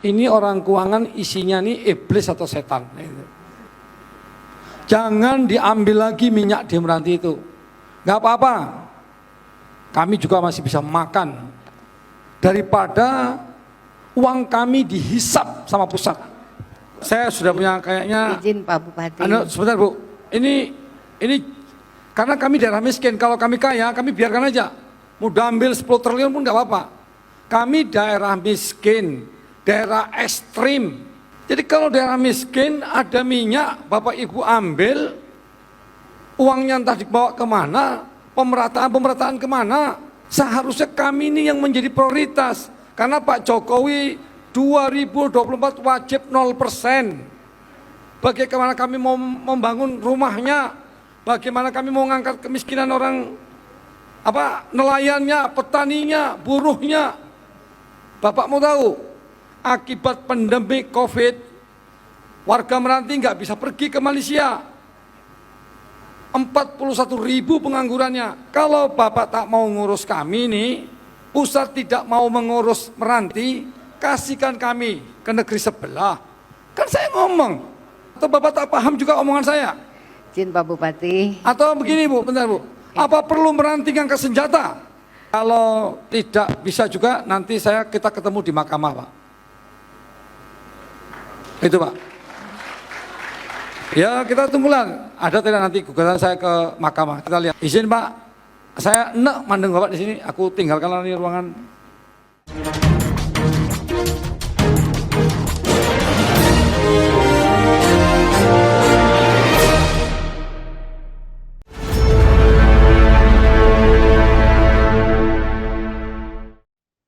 ini orang keuangan isinya nih iblis atau setan. Jangan diambil lagi minyak di Meranti itu. Nggak apa-apa, kami juga masih bisa makan daripada uang kami dihisap sama pusat. Saya sudah punya kayaknya. Izin Pak Bupati. Sebentar Bu, ini karena kami daerah miskin. Kalau kami kaya, kami biarkan aja. Mau ambil 10 triliun pun nggak apa-apa. Kami daerah miskin, daerah ekstrim. Jadi kalau daerah miskin ada minyak, Bapak Ibu ambil, uangnya entah dibawa kemana, pemerataan kemana. Seharusnya kami ini yang menjadi prioritas. Karena Pak Jokowi 2024 wajib 0%. Bagaimana kami mau membangun rumahnya, bagaimana kami mau mengangkat kemiskinan orang, nelayannya, petaninya, buruhnya. Bapak mau tahu, akibat pandemi COVID, warga Meranti nggak bisa pergi ke Malaysia. 41.000 penganggurannya. Kalau Bapak tak mau ngurus kami nih, pusat tidak mau mengurus Meranti, kasihkan kami ke negeri sebelah. Kan saya ngomong, atau Bapak tak paham juga omongan saya? Izin Pak Bupati. Atau begini Bu, bentar Bu, apa perlu Meranti ngangkat senjata? Kalau tidak bisa juga nanti kita ketemu di mahkamah Pak. Itu Pak. Ya kita tunggulah, ada tidak nanti gugatan saya ke mahkamah, kita lihat. Izin Pak, saya enak mandeng Bapak di sini, aku tinggalkan di ruangan.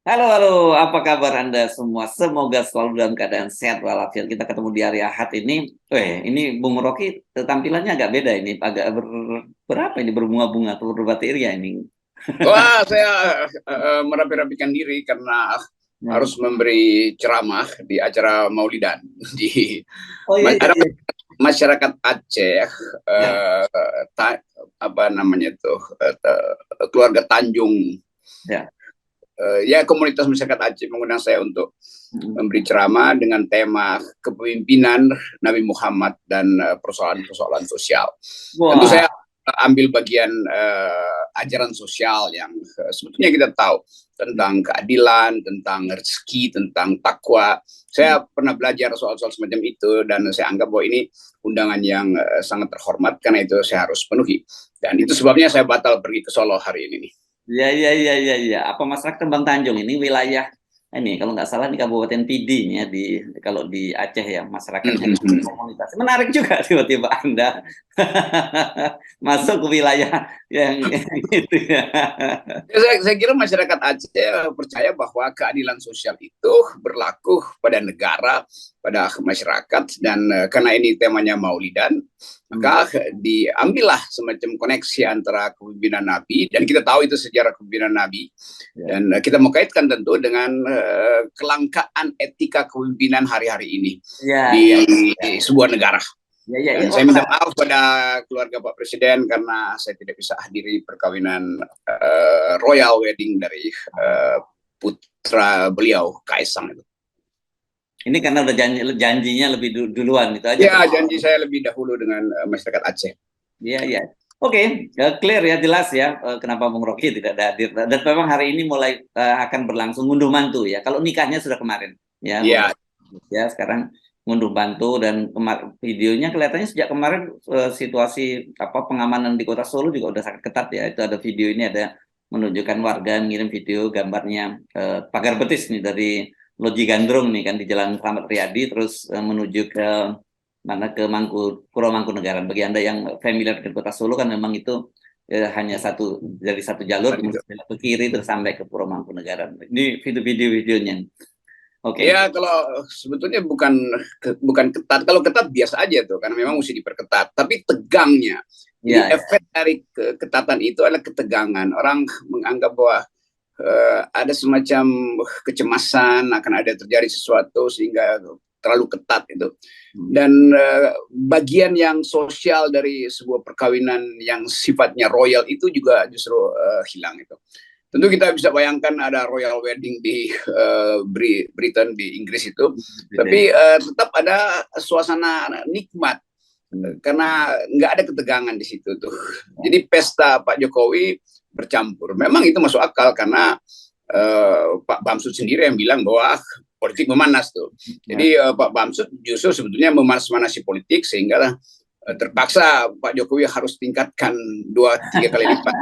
Halo, apa kabar Anda semua? Semoga selalu dalam keadaan sehat walafiat. Kita ketemu di hari Ahad ini. Ini Bung Rocky tampilannya agak beda ini, agak berapa ini, berbunga-bunga atau berbateri ya ini? Wah, saya merapi-rapikan diri karena harus memberi ceramah di acara Maulidan di masyarakat Aceh, keluarga Tanjung. Ya, komunitas masyarakat Aceh mengundang saya untuk memberi ceramah dengan tema kepemimpinan Nabi Muhammad dan persoalan-persoalan sosial. Tentu saya ambil bagian ajaran sosial yang sebetulnya kita tahu tentang keadilan, tentang rezeki, tentang takwa. Saya pernah belajar soal-soal semacam itu dan saya anggap bahwa ini undangan yang sangat terhormat, karena itu saya harus penuhi. Dan itu sebabnya saya batal pergi ke Solo hari ini. Ya. Apa masyarakat Tembang Tanjung ini wilayah ini kalau nggak salah di Kabupaten Pidi ya, kalau di Aceh ya, masyarakatnya komunitas. Menarik juga tiba-tiba Anda masuk ke wilayah yang itu ya. Saya kira masyarakat Aceh percaya bahwa keadilan sosial itu berlaku pada negara, pada masyarakat, dan karena ini temanya Maulidan, maka diambillah semacam koneksi antara kepemimpinan Nabi, dan kita tahu itu sejarah kepemimpinan Nabi, dan kita mau kaitkan tentu dengan kelangkaan etika kepemimpinan hari-hari ini di sebuah negara. Dan saya minta maaf pada keluarga Pak Presiden karena saya tidak bisa hadiri perkawinan royal wedding dari putra beliau, Kaisang itu. Ini karena udah janjinya lebih duluan gitu aja. Ya, janji saya lebih dahulu dengan masyarakat Aceh. Iya. Oke, clear ya, jelas ya kenapa Bung Rocky tidak hadir. Dan memang hari ini mulai akan berlangsung ngunduh mantu ya. Kalau nikahnya sudah kemarin ya. Ya, sekarang ngunduh mantu, dan videonya kelihatannya sejak kemarin situasi pengamanan di Kota Solo juga udah sangat ketat ya. Itu ada video ini, ada menunjukkan warga ngirim video gambarnya pagar betis nih dari Loji Gandrung nih kan di Jalan Kramat Riyadi, terus menuju ke Puro Mangkunegaran. Bagi Anda yang familiar dengan Kota Solo kan memang itu hanya satu jalur, kemudian ke kiri terus sampai ke Puro Mangkunegaran. Ini videonya. Oke. Ya, kalau sebetulnya bukan ketat. Kalau ketat biasa aja tuh, karena memang mesti diperketat. Tapi tegangnya, efek dari ketatan itu adalah ketegangan. Orang menganggap bahwa ada semacam kecemasan akan ada terjadi sesuatu sehingga terlalu ketat itu. Dan bagian yang sosial dari sebuah perkawinan yang sifatnya royal itu juga justru hilang itu. tentu kita bisa bayangkan ada royal wedding di Britain, di Inggris itu, tapi tetap ada suasana nikmat karena nggak ada ketegangan di situ tuh. Jadi pesta Pak Jokowi bercampur. Memang itu masuk akal karena Pak Bamsud sendiri yang bilang bahwa politik memanas tuh. Jadi Pak Bamsud justru sebetulnya memanas-manasi politik sehingga terpaksa Pak Jokowi harus tingkatkan 2-3 kali lipat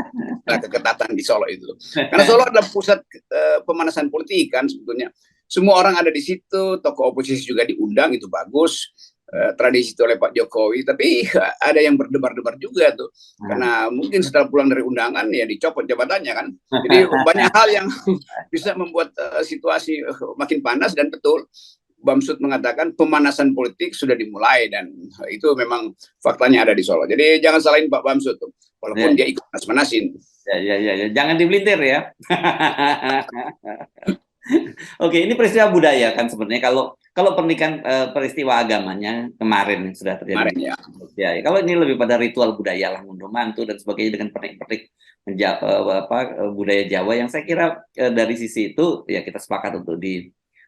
keketatan di Solo itu. Karena Solo adalah pusat pemanasan politik kan sebetulnya. Semua orang ada di situ, tokoh oposisi juga diundang, itu bagus. Tradisi itu oleh Pak Jokowi, tapi ada yang berdebar-debar juga tuh, karena mungkin setelah pulang dari undangan ya dicopot jabatannya kan. Jadi banyak hal yang bisa membuat situasi makin panas, dan betul Bamsud mengatakan pemanasan politik sudah dimulai, dan itu memang faktanya ada di Solo. Jadi jangan salahin Pak Bamsud tuh, walaupun dia ikut panas-panasin. Ya, jangan dibelintir ya. Oke, ini peristiwa budaya kan sebenarnya. Kalau pernikahan peristiwa agamanya kemarin yang sudah terjadi. Kemarin, ya. Kalau ini lebih pada ritual budaya lah, ngunduh mantu dan sebagainya dengan pernik-pernik budaya Jawa yang saya kira dari sisi itu ya kita sepakat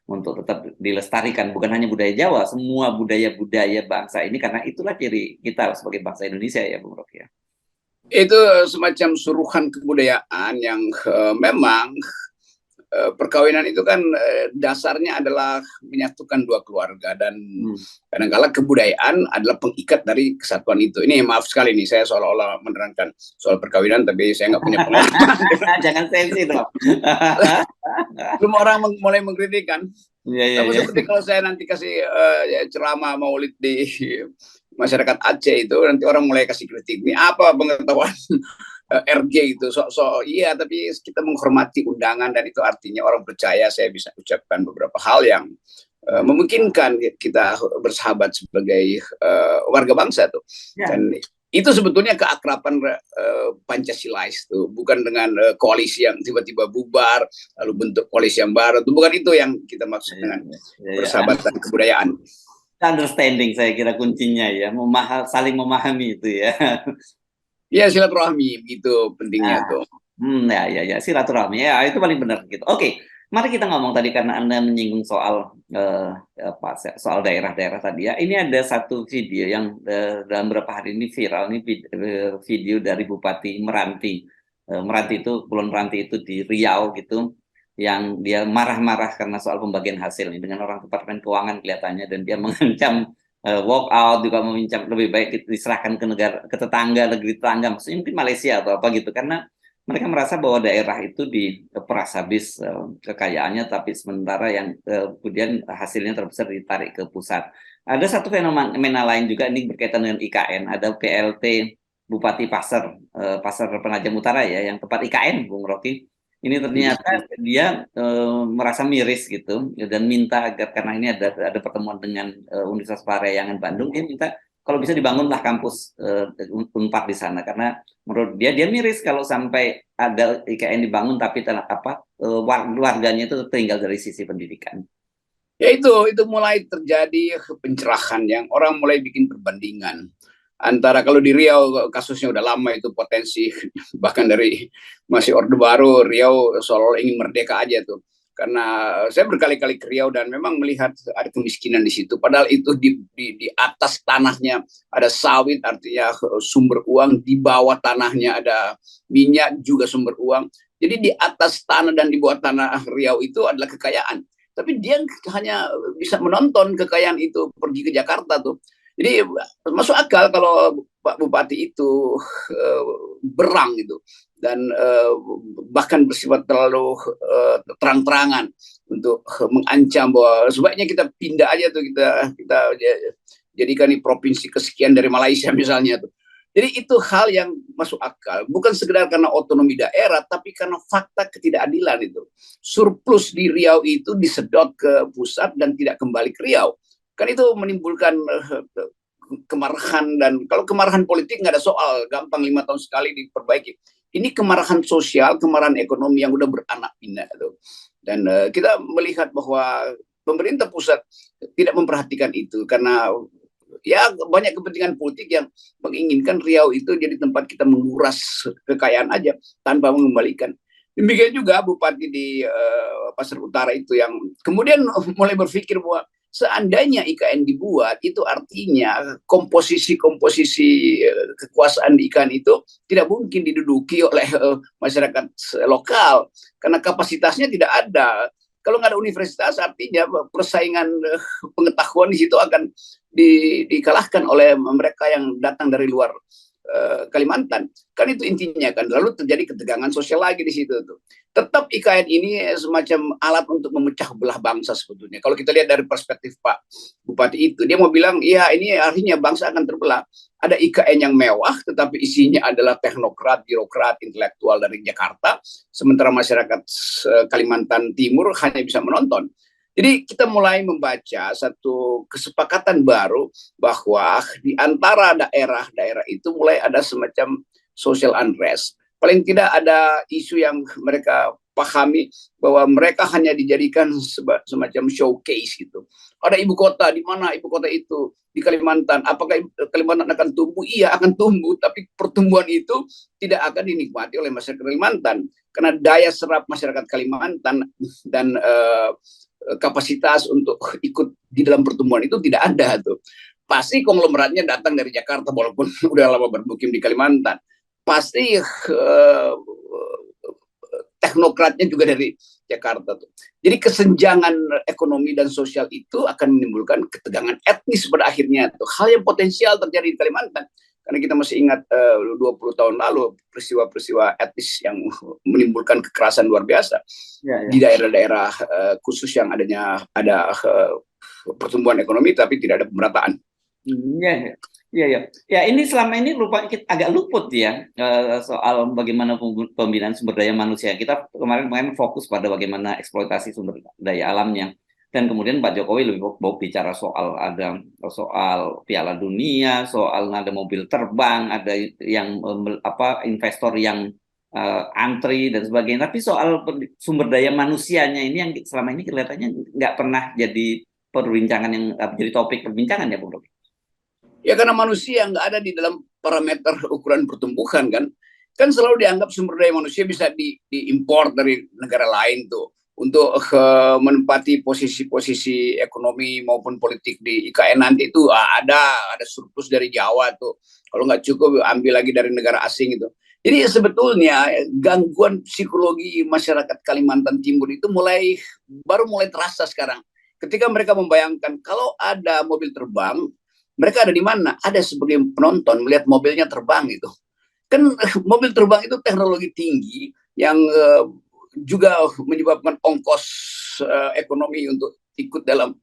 untuk tetap dilestarikan, bukan hanya budaya Jawa, semua budaya-budaya bangsa ini, karena itulah ciri kita sebagai bangsa Indonesia ya Bung Rocky ya. Itu semacam suruhan kebudayaan yang memang perkawinan itu kan dasarnya adalah menyatukan dua keluarga, dan kadang-kala kebudayaan adalah pengikat dari kesatuan itu. Ini maaf sekali nih, saya seolah-olah menerangkan soal perkawinan, tapi saya nggak punya pengalaman. Jangan sensi dong. Belum orang mulai mengkritik kan. Ya. Seperti kalau saya nanti kasih ceramah maulid di masyarakat Aceh itu, nanti orang mulai kasih kritik. Ini apa pengetahuan RG itu, iya, tapi kita menghormati undangan, dan itu artinya orang percaya saya bisa ucapkan beberapa hal yang memungkinkan kita bersahabat sebagai warga bangsa tuh. Ya. Dan itu sebetulnya keakraban Pancasilais tuh, bukan dengan koalisi yang tiba-tiba bubar lalu bentuk koalisi yang baru tuh, bukan itu yang kita maksud dengan persahabatan kebudayaan. Understanding saya kira kuncinya ya, saling memahami itu ya. Ya, silaturahmi itu pentingnya tuh. Ya, silaturahmi ya, itu paling benar gitu. Oke, mari kita ngomong tadi karena Anda menyinggung soal soal daerah-daerah tadi ya. Ini ada satu video yang dalam beberapa hari ini viral, ini video dari Bupati Meranti. Meranti itu, Kulon Meranti itu di Riau gitu, yang dia marah-marah karena soal pembagian hasil nih dengan orang Departemen Keuangan kelihatannya, dan dia mengancam walk out, juga meminta lebih baik diserahkan ke negeri tetangga, maksudnya mungkin Malaysia atau apa gitu, karena mereka merasa bahwa daerah itu diperas habis kekayaannya, tapi sementara yang kemudian hasilnya terbesar ditarik ke pusat. Ada satu fenomena lain juga, ini berkaitan dengan IKN, ada PLT Bupati Pasar Penajam Utara ya, yang tempat IKN Bung Rocky. Ini ternyata dia merasa miris gitu, dan minta agar, karena ini ada pertemuan dengan Universitas Parayangan Bandung, dia minta kalau bisa dibangunlah kampus Unpad di sana, karena menurut dia miris kalau sampai ada IKN dibangun tapi warganya itu tertinggal dari sisi pendidikan. Ya itu mulai terjadi pencerahan yang orang mulai bikin perbandingan antara, kalau di Riau kasusnya udah lama itu potensi, bahkan dari masih Orde Baru, Riau seolah ingin merdeka aja tuh. Karena saya berkali-kali ke Riau dan memang melihat ada kemiskinan di situ. Padahal itu di atas tanahnya ada sawit, artinya sumber uang. Di bawah tanahnya ada minyak, juga sumber uang. Jadi di atas tanah dan di bawah tanah Riau itu adalah kekayaan. Tapi dia hanya bisa menonton kekayaan itu pergi ke Jakarta tuh. Jadi masuk akal kalau Pak Bupati itu berang gitu, dan bahkan bersifat terlalu terang-terangan untuk mengancam bahwa sebaiknya kita pindah aja tuh, kita jadikan ini provinsi kesekian dari Malaysia misalnya tuh. Jadi itu hal yang masuk akal, bukan sekedar karena otonomi daerah, tapi karena fakta ketidakadilan itu. Surplus di Riau itu disedot ke pusat dan tidak kembali ke Riau. Kan itu menimbulkan kemarahan, dan kalau kemarahan politik nggak ada soal, gampang 5 tahun sekali diperbaiki. Ini kemarahan sosial, kemarahan ekonomi yang udah beranak pinak itu. Dan kita melihat bahwa pemerintah pusat tidak memperhatikan itu, karena ya banyak kepentingan politik yang menginginkan Riau itu jadi tempat kita menguras kekayaan aja tanpa mengembalikan. Demikian juga Bupati di Pasar Utara itu yang kemudian mulai berpikir bahwa seandainya IKN dibuat, itu artinya komposisi-komposisi kekuasaan di IKN itu tidak mungkin diduduki oleh masyarakat lokal karena kapasitasnya tidak ada. Kalau nggak ada universitas, artinya persaingan pengetahuan di situ akan dikalahkan oleh mereka yang datang dari luar Kalimantan. Kan itu intinya kan. Lalu terjadi ketegangan sosial lagi di situ tuh. Tetap IKN ini semacam alat untuk memecah belah bangsa sebetulnya. Kalau kita lihat dari perspektif Pak Bupati itu, dia mau bilang, iya ini artinya bangsa akan terbelah. Ada IKN yang mewah, tetapi isinya adalah teknokrat, birokrat, intelektual dari Jakarta. Sementara masyarakat Kalimantan Timur hanya bisa menonton. Jadi kita mulai membaca satu kesepakatan baru bahwa di antara daerah-daerah itu mulai ada semacam social unrest. Paling tidak ada isu yang mereka pahami bahwa mereka hanya dijadikan semacam showcase gitu. Ada ibu kota, di mana ibu kota itu? Di Kalimantan. Apakah Kalimantan akan tumbuh? Iya, akan tumbuh, tapi pertumbuhan itu tidak akan dinikmati oleh masyarakat Kalimantan karena daya serap masyarakat Kalimantan dan kapasitas untuk ikut di dalam pertumbuhan itu tidak ada tuh. Pasti konglomeratnya datang dari Jakarta walaupun udah lama bermukim di Kalimantan. Pasti teknokratnya juga dari Jakarta tuh. Jadi kesenjangan ekonomi dan sosial itu akan menimbulkan ketegangan etnis pada akhirnya tuh. Hal yang potensial terjadi di Kalimantan. Karena kita masih ingat 20 tahun lalu peristiwa-peristiwa etnis yang menimbulkan kekerasan luar biasa di daerah-daerah khusus yang ada pertumbuhan ekonomi tapi tidak ada pemerataan. Ya, ini selama ini agak luput ya soal bagaimana pembinaan sumber daya manusia. Kita kemarin fokus pada bagaimana eksploitasi sumber daya alamnya. Dan kemudian Pak Jokowi lebih bicara soal Piala Dunia, soal ada mobil terbang, ada yang investor yang antri dan sebagainya. Tapi soal sumber daya manusianya ini yang selama ini kelihatannya nggak pernah jadi perbincangan yang jadi topik perbincangan ya, Bung Roky. Ya karena manusia nggak ada di dalam parameter ukuran pertumbuhan kan selalu dianggap sumber daya manusia bisa diimpor dari negara lain tuh. Untuk menempati posisi-posisi ekonomi maupun politik di IKN nanti itu ada surplus dari Jawa tuh. Kalau nggak cukup ambil lagi dari negara asing itu. Jadi sebetulnya gangguan psikologi masyarakat Kalimantan Timur itu baru mulai terasa sekarang. Ketika mereka membayangkan kalau ada mobil terbang, mereka ada di mana? Ada sebagai penonton melihat mobilnya terbang itu. Kan mobil terbang itu teknologi tinggi yang juga menyebabkan ongkos ekonomi untuk ikut dalam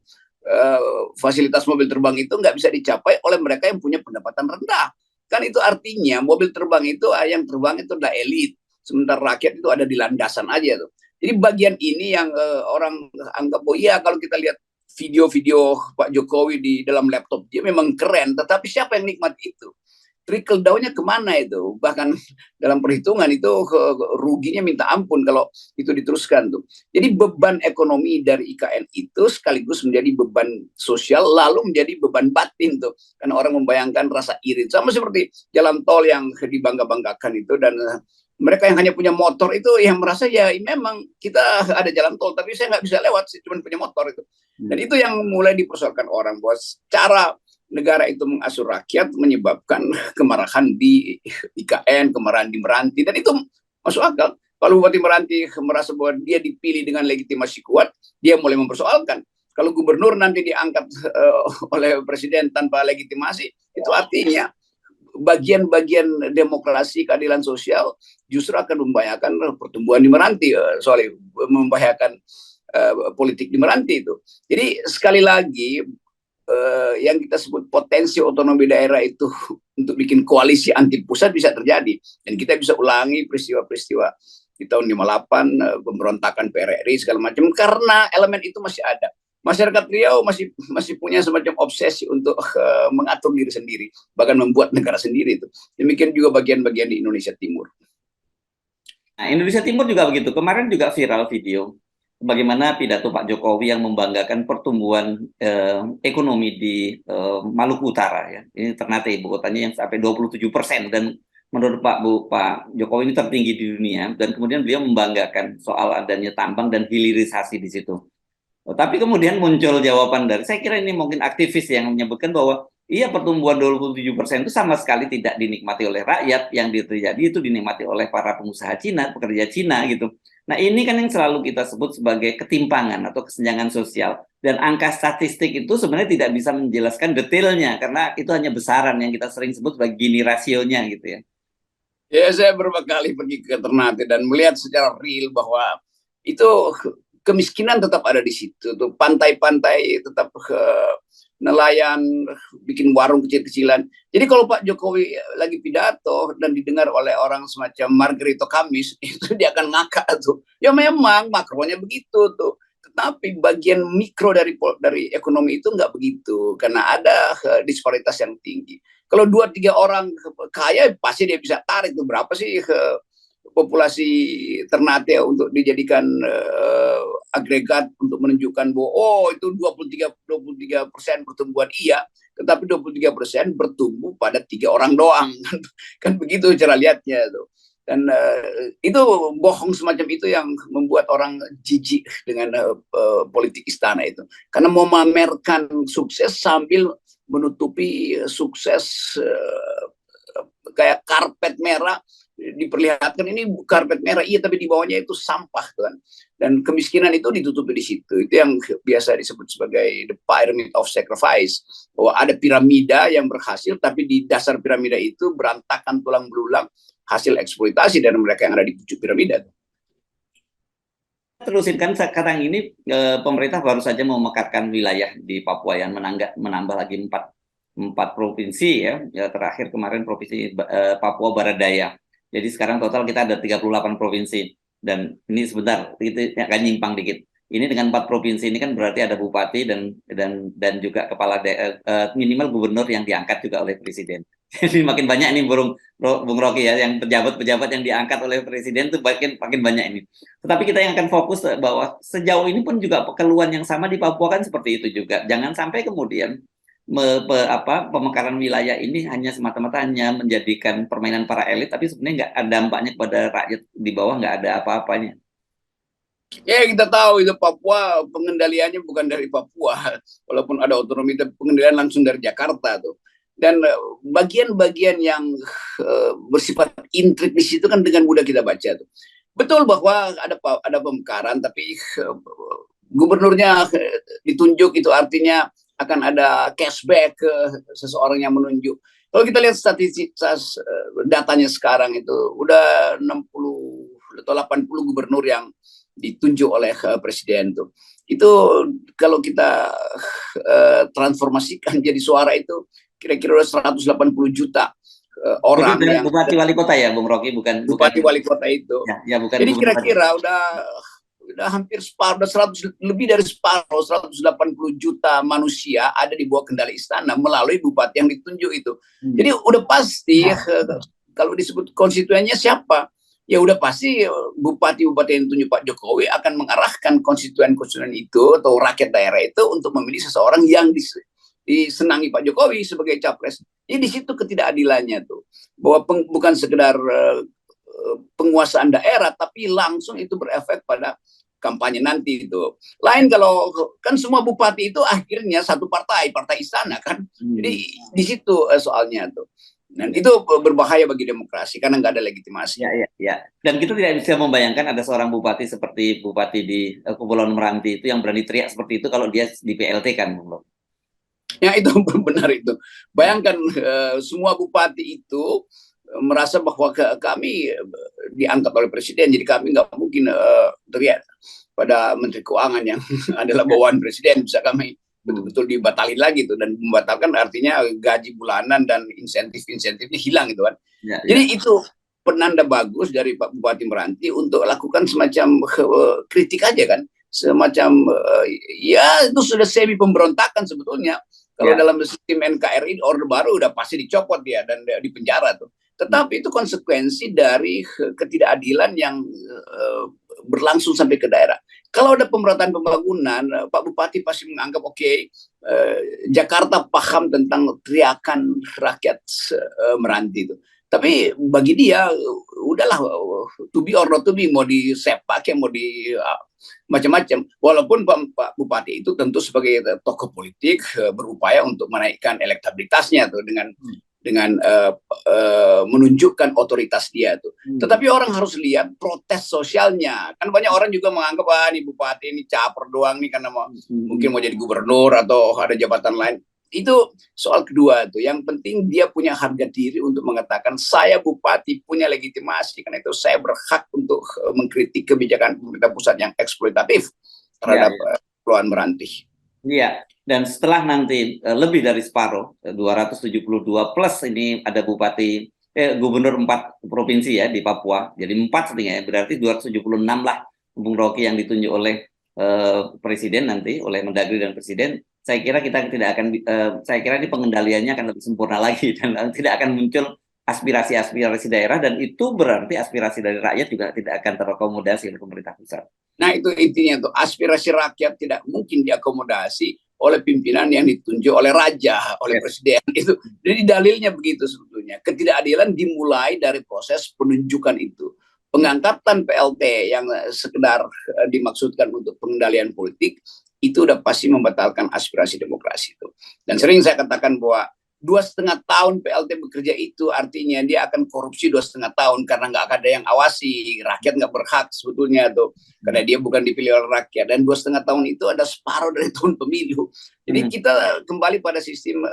fasilitas mobil terbang itu nggak bisa dicapai oleh mereka yang punya pendapatan rendah. Kan itu artinya mobil terbang itu yang terbang itu adalah elit, sementara rakyat itu ada di landasan aja tuh. Jadi bagian ini yang orang anggap bahwa iya kalau kita lihat video-video Pak Jokowi di dalam laptop dia memang keren, tetapi siapa yang nikmat itu? Trickle down-nya kemana itu? Bahkan dalam perhitungan itu ruginya minta ampun kalau itu diteruskan tuh. Jadi beban ekonomi dari IKN itu sekaligus menjadi beban sosial lalu menjadi beban batin tuh. Karena orang membayangkan rasa iri. Sama seperti jalan tol yang dibangga-banggakan itu dan mereka yang hanya punya motor itu yang merasa ya memang kita ada jalan tol tapi saya nggak bisa lewat, saya cuma punya motor itu. Dan itu yang mulai dipersoalkan orang bahwa cara negara itu mengasuh rakyat menyebabkan kemarahan di IKN, kemarahan di Meranti, dan itu masuk akal. Kalau Bupati Meranti merasa bahwa dia dipilih dengan legitimasi kuat, dia mulai mempersoalkan. Kalau gubernur nanti diangkat oleh presiden tanpa legitimasi, itu artinya bagian-bagian demokrasi keadilan sosial justru akan membahayakan pertumbuhan di Meranti, soalnya membahayakan politik di Meranti itu. Jadi sekali lagi yang kita sebut potensi otonomi daerah itu untuk bikin koalisi anti pusat bisa terjadi dan kita bisa ulangi peristiwa-peristiwa di tahun 58 pemberontakan PRRI segala macam karena elemen itu masih ada. Masyarakat Riau masih punya semacam obsesi untuk mengatur diri sendiri, bahkan membuat negara sendiri itu. Demikian juga bagian-bagian di Indonesia Timur. Nah, Indonesia Timur juga begitu. Kemarin juga viral video bagaimana pidato Pak Jokowi yang membanggakan pertumbuhan ekonomi di Maluku Utara ya. Ini Ternate ibu kotanya yang sampai 27% dan menurut Pak Jokowi ini tertinggi di dunia, dan kemudian beliau membanggakan soal adanya tambang dan hilirisasi di situ. Tapi kemudian muncul jawaban dari, saya kira ini mungkin aktivis yang menyebutkan bahwa iya, pertumbuhan 27% itu sama sekali tidak dinikmati oleh rakyat, yang terjadi itu dinikmati oleh para pengusaha Cina, pekerja Cina gitu. Nah, ini kan yang selalu kita sebut sebagai ketimpangan atau kesenjangan sosial. Dan angka statistik itu sebenarnya tidak bisa menjelaskan detailnya, karena itu hanya besaran yang kita sering sebut sebagai Gini rasionya gitu ya. Ya, saya beberapa kali pergi ke Ternate dan melihat secara real bahwa itu kemiskinan tetap ada di situ. Tuh pantai-pantai tetap nelayan bikin warung kecil-kecilan. Jadi kalau Pak Jokowi lagi pidato dan didengar oleh orang semacam Margarito Kamis, itu dia akan ngakak tuh. Ya memang makronya begitu tuh. Tetapi bagian mikro dari ekonomi itu nggak begitu, karena ada disparitas yang tinggi. Kalau 2-3 orang kaya pasti dia bisa tarik tuh berapa sih populasi Ternate untuk dijadikan agregat untuk menunjukkan bahwa itu 23% pertumbuhan, iya, tetapi 23% bertumbuh pada 3 orang doang. Kan begitu cara lihatnya tuh. Dan itu bohong semacam itu yang membuat orang jijik dengan politik istana itu, karena mau memamerkan sukses sambil menutupi sukses kayak karpet merah, diperlihatkan ini karpet merah, iya, tapi di bawahnya itu sampah kan. Dan kemiskinan itu ditutupi di situ. Itu yang biasa disebut sebagai the pyramid of sacrifice, bahwa ada piramida yang berhasil, tapi di dasar piramida itu berantakan tulang belulang, hasil eksploitasi dari mereka yang ada di pucuk piramida. Terusin kan sekarang ini pemerintah baru saja memekarkan wilayah di Papua yang menambah lagi 4 provinsi ya. Terakhir kemarin provinsi Papua Barat Daya. Jadi sekarang total kita ada 38 provinsi, dan ini sebentar itu akan nyimpang dikit. Ini dengan 4 provinsi ini kan berarti ada bupati dan juga kepala minimal gubernur yang diangkat juga oleh presiden. Jadi makin banyak nih Bung Rocky ya, yang pejabat-pejabat yang diangkat oleh presiden itu makin banyak ini. Tetapi kita yang akan fokus bahwa sejauh ini pun juga keluhan yang sama di Papua kan seperti itu juga. Jangan sampai kemudian pemekaran wilayah ini hanya semata-mata hanya menjadikan permainan para elit, tapi sebenarnya nggak ada dampaknya kepada rakyat di bawah, nggak ada apa-apanya. Ya, kita tahu itu Papua pengendaliannya bukan dari Papua, walaupun ada otonomi, tapi pengendalian langsung dari Jakarta tuh. Dan bagian-bagian yang bersifat intrik di situ kan dengan mudah kita baca tuh. Betul bahwa ada pemekaran, tapi gubernurnya ditunjuk, itu artinya akan ada cashback ke seseorang yang menunjuk. Kalau kita lihat statistik datanya sekarang itu udah 60 atau 80 gubernur yang ditunjuk oleh presiden tuh. Itu kalau kita transformasikan jadi suara itu kira-kira 180 juta orang. Yang bupati wali kota ya, Bung Rocky, bukan bupati wali kota itu. Ya, bukan. Jadi kira-kira udah hampir separuh, 100, lebih dari separuh, 180 juta manusia ada di bawah kendali istana melalui bupati yang ditunjuk itu. Jadi udah pasti kalau disebut konstituennya siapa, ya udah pasti bupati-bupati yang ditunjuk Pak Jokowi akan mengarahkan konstituen-konstituen itu atau rakyat daerah itu untuk memilih seseorang yang disenangi Pak Jokowi sebagai capres. Jadi di situ ketidakadilannya tuh, bahwa bukan sekedar penguasaan daerah, tapi langsung itu berefek pada kampanye nanti itu. Lain kalau kan semua bupati itu akhirnya satu partai istana kan. Jadi di situ soalnya tuh. Dan itu berbahaya bagi demokrasi karena nggak ada legitimasi. Ya. Dan kita tidak bisa membayangkan ada seorang bupati seperti bupati di Kepulauan Meranti itu yang berani teriak seperti itu kalau dia di PLT kan, Bung. Ya, itu benar itu. Bayangkan semua bupati itu merasa bahwa kami diangkat oleh presiden, jadi kami nggak mungkin teriak pada Menteri Keuangan yang adalah bawaan presiden, bisa kami betul-betul dibatalin lagi tuh. Dan membatalkan artinya gaji bulanan dan insentif-insentifnya hilang gitu kan. Jadi itu penanda bagus dari Pak Bupati Meranti untuk lakukan semacam kritik aja kan, semacam ya itu sudah semi pemberontakan sebetulnya. Kalau dalam sistem NKRI Orde Baru udah pasti dicopot dia dan dipenjara tuh. Tetapi itu konsekuensi dari ketidakadilan yang berlangsung sampai ke daerah. Kalau ada pemerataan pembangunan, Pak Bupati pasti menganggap Jakarta paham tentang teriakan rakyat Meranti itu. Tapi bagi dia udahlah, to be or not to be, mau disepak ya mau di macam-macam. Walaupun Pak Bupati itu tentu sebagai tokoh politik berupaya untuk menaikkan elektabilitasnya tuh dengan menunjukkan otoritas dia tuh. Tetapi orang harus lihat protes sosialnya. Kan banyak orang juga menganggap nih bupati ini caper doang nih karena mungkin mau jadi gubernur atau ada jabatan lain. Itu soal kedua tuh. Yang penting dia punya harga diri untuk mengatakan saya bupati punya legitimasi, karena itu saya berhak untuk mengkritik kebijakan pemerintah pusat yang eksploitatif terhadap Kepulauan Meranti. Iya, dan setelah nanti lebih dari separuh 272 plus ini ada gubernur 4 provinsi ya di Papua. Jadi 4 setengah ya, berarti 276 lah Bung Rocky yang ditunjuk oleh presiden nanti, oleh Mendagri dan presiden. Saya kira kita tidak akan saya kira ini pengendaliannya akan lebih sempurna lagi dan tidak akan muncul aspirasi-aspirasi daerah, dan itu berarti aspirasi dari rakyat juga tidak akan terakomodasi oleh pemerintah pusat. Nah, itu intinya tuh, aspirasi rakyat tidak mungkin diakomodasi oleh pimpinan yang ditunjuk oleh raja, oleh presiden itu. Jadi dalilnya begitu sebetulnya. Ketidakadilan dimulai dari proses penunjukan itu. Pengangkatan PLT yang sekedar dimaksudkan untuk pengendalian politik itu udah pasti membatalkan aspirasi demokrasi itu. Dan sering saya katakan bahwa 2,5 tahun PLT bekerja itu artinya dia akan korupsi 2,5 tahun karena nggak ada yang awasi, rakyat nggak berhak sebetulnya tuh, karena dia bukan dipilih oleh rakyat, dan 2,5 tahun itu ada separuh dari tahun pemilu. Jadi kita kembali pada sistem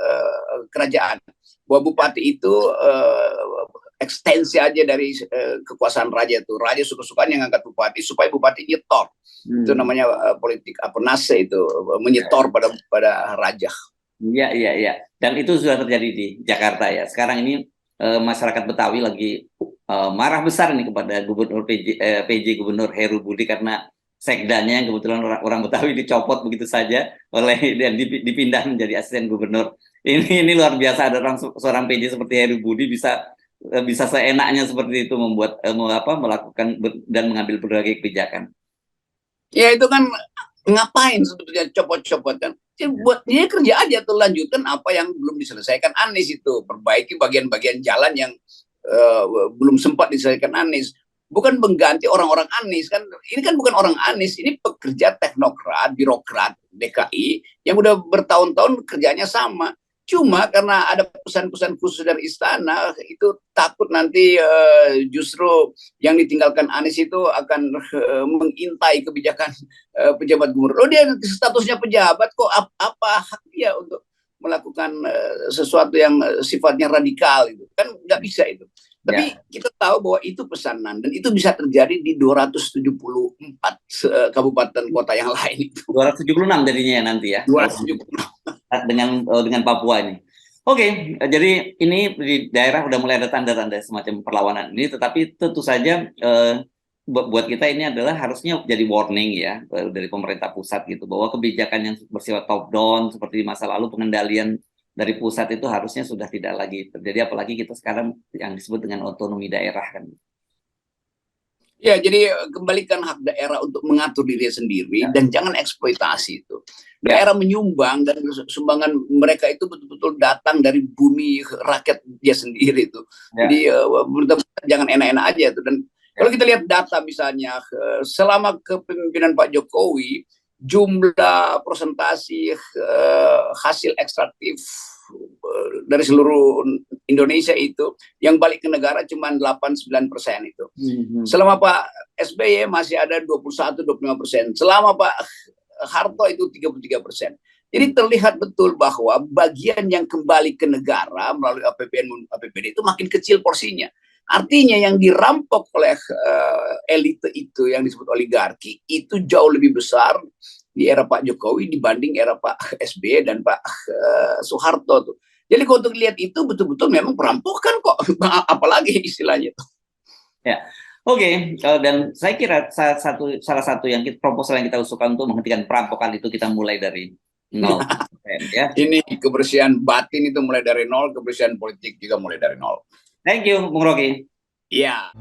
kerajaan, bahwa bupati itu ekstensi aja dari kekuasaan raja itu. Raja suka-sukanya ngangkat bupati supaya bupati nyetor. Itu namanya politik apanase, itu menyetor pada raja. Iya. Dan itu sudah terjadi di Jakarta ya. Sekarang ini masyarakat Betawi lagi marah besar nih kepada Gubernur PJ Gubernur Heru Budi karena sekdanya yang kebetulan orang Betawi dicopot begitu saja dan dipindah menjadi asisten gubernur. Ini luar biasa, ada seorang PJ seperti Heru Budi bisa seenaknya seperti itu melakukan dan mengambil berbagai kebijakan. Ya itu kan ngapain sebetulnya copot-copot kan? Buat dia kerja aja tuh, lanjutkan apa yang belum diselesaikan Anies itu, perbaiki bagian-bagian jalan yang belum sempat diselesaikan Anies. Bukan mengganti orang-orang Anies kan, ini kan bukan orang Anies, ini pekerja teknokrat, birokrat DKI yang udah bertahun-tahun kerjanya sama. Cuma karena ada pesan-pesan khusus dari istana, itu takut nanti justru yang ditinggalkan Anies itu akan mengintai kebijakan pejabat gubernur. Dia statusnya pejabat kok, apa hak dia untuk melakukan sesuatu yang sifatnya radikal itu? Kan nggak bisa itu. Tapi kita tahu bahwa itu pesanan, dan itu bisa terjadi di 274 kabupaten kota yang lain itu. 276 jadinya ya nanti ya. 276. Dengan Papua ini. Oke, jadi ini di daerah udah mulai ada tanda-tanda semacam perlawanan ini, tetapi tentu saja buat kita ini adalah harusnya jadi warning ya dari pemerintah pusat gitu, bahwa kebijakan yang bersifat top down seperti di masa lalu, pengendalian dari pusat itu harusnya sudah tidak lagi terjadi, apalagi kita sekarang yang disebut dengan otonomi daerah kan. Ya, jadi kembalikan hak daerah untuk mengatur diri sendiri dan jangan eksploitasi itu. Daerah menyumbang, dan sumbangan mereka itu betul-betul datang dari bumi rakyat dia sendiri itu. Jadi jangan enak-enak aja itu. Dan kalau kita lihat data misalnya selama kepemimpinan Pak Jokowi, jumlah presentasi hasil ekstraktif dari seluruh Indonesia itu yang balik ke negara cuma 8-9% itu. Selama Pak SBY masih ada 21-25%. Selama Pak Harto itu 33%. Jadi terlihat betul bahwa bagian yang kembali ke negara melalui APBD itu makin kecil porsinya. Artinya yang dirampok oleh elite itu yang disebut oligarki itu jauh lebih besar di era Pak Jokowi dibanding era Pak SBY dan Pak Soeharto tuh. Jadi kalau untuk lihat itu betul-betul memang perampokan kok, apalagi istilahnya itu. Ya, oke. Dan saya kira salah satu yang proposal yang kita usulkan untuk menghentikan perampokan itu kita mulai dari 0. Ya. Ini kebersihan batin itu mulai dari 0, kebersihan politik juga mulai dari 0. Thank you, Bung Rocky. Iya.